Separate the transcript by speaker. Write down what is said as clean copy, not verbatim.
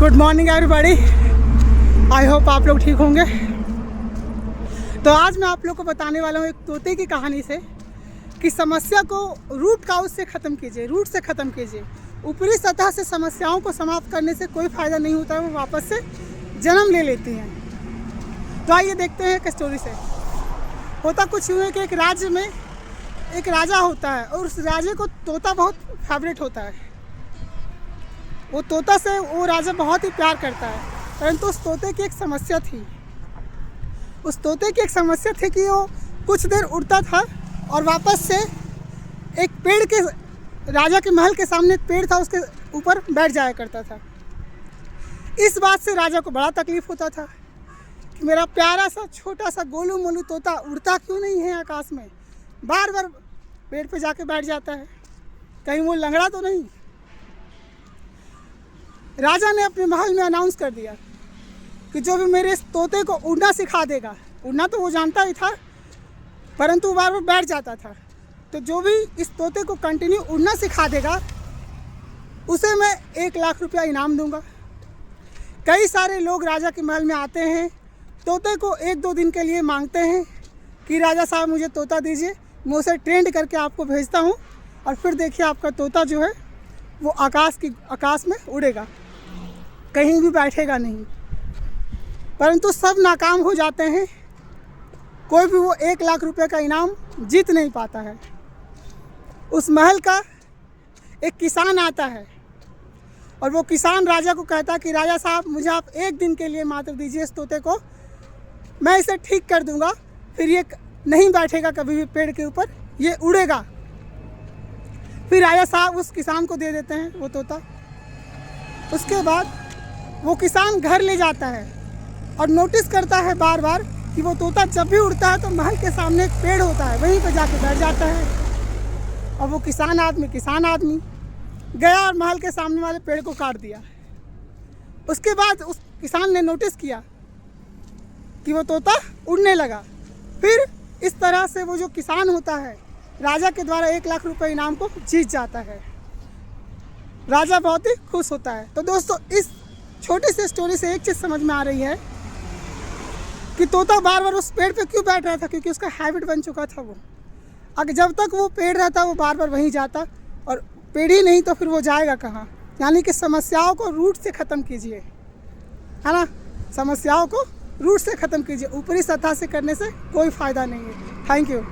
Speaker 1: Good morning everybody, I hope आप लोग ठीक होंगे। तो आज मैं आप लोग को बताने वाला हूँ एक तोते की कहानी से कि समस्या को रूट काउज से ख़त्म कीजिए, रूट से ख़त्म कीजिए। ऊपरी सतह से समस्याओं को समाप्त करने से कोई फ़ायदा नहीं होता, वो वापस से जन्म ले लेती हैं। तो आइए देखते हैं एक स्टोरी से। होता कुछ यूँ है कि एक राज्य में एक राजा होता है और उस राजे को तोता बहुत फेवरेट होता है। वो तोता से वो राजा बहुत ही प्यार करता है, परंतु उस तोते की एक समस्या थी। उस तोते की एक समस्या थी कि वो कुछ देर उड़ता था और वापस से एक पेड़ के, राजा के महल के सामने एक पेड़ था, उसके ऊपर बैठ जाया करता था। इस बात से राजा को बड़ा तकलीफ़ होता था कि मेरा प्यारा सा छोटा सा गोलू मोलू तोता उड़ता क्यों नहीं है आकाश में, बार बार पेड़ पे जाके बैठ जाता है, कहीं वो लंगड़ा तो नहीं। राजा ने अपने महल में अनाउंस कर दिया कि जो भी मेरे इस तोते को उड़ना सिखा देगा, उड़ना तो वो जानता ही था परंतु बार बार बैठ जाता था, तो जो भी इस तोते को कंटिन्यू उड़ना सिखा देगा उसे मैं 1 लाख रुपया इनाम दूंगा। कई सारे लोग राजा के महल में आते हैं, तोते को 1-2 दिन के लिए मांगते हैं कि राजा साहब मुझे तोता दीजिए, मैं उसे ट्रेंड करके आपको भेजता हूँ और फिर देखिए आपका तोता जो है वो आकाश में उड़ेगा, कहीं भी बैठेगा नहीं। परंतु सब नाकाम हो जाते हैं, कोई भी वो 1 लाख रुपए का इनाम जीत नहीं पाता है। उस महल का एक किसान आता है और वो किसान राजा को कहता है कि राजा साहब मुझे आप 1 दिन के लिए मात्र दीजिए इस तोते को, मैं इसे ठीक कर दूंगा, फिर ये नहीं बैठेगा कभी भी पेड़ के ऊपर, ये उड़ेगा। फिर राजा साहब उस किसान को दे देते हैं वो तोता। उसके बाद वो किसान घर ले जाता है और नोटिस करता है बार बार कि वो तोता जब भी उड़ता है तो महल के सामने एक पेड़ होता है, वहीं पर जाके बैठ जाता है। और वो किसान आदमी गया और महल के सामने वाले पेड़ को काट दिया। उसके बाद उस किसान ने नोटिस किया कि वो तोता उड़ने लगा। फिर इस तरह से वो जो किसान होता है राजा के द्वारा 1 लाख रुपए इनाम को जीत जाता है। राजा बहुत ही खुश होता है। तो दोस्तों इस छोटी सी स्टोरी से एक चीज़ समझ में आ रही है कि तोता बार बार उस पेड़ पे क्यों बैठ रहा था, क्योंकि उसका हैबिट बन चुका था। वो अगर जब तक वो पेड़ रहता वो बार बार वहीं जाता, और पेड़ ही नहीं तो फिर वो जाएगा कहाँ। यानी कि समस्याओं को रूट से ख़त्म कीजिए, है ना, समस्याओं को रूट से ख़त्म कीजिए, ऊपरी सतह से करने से कोई फ़ायदा नहीं है। Thank you.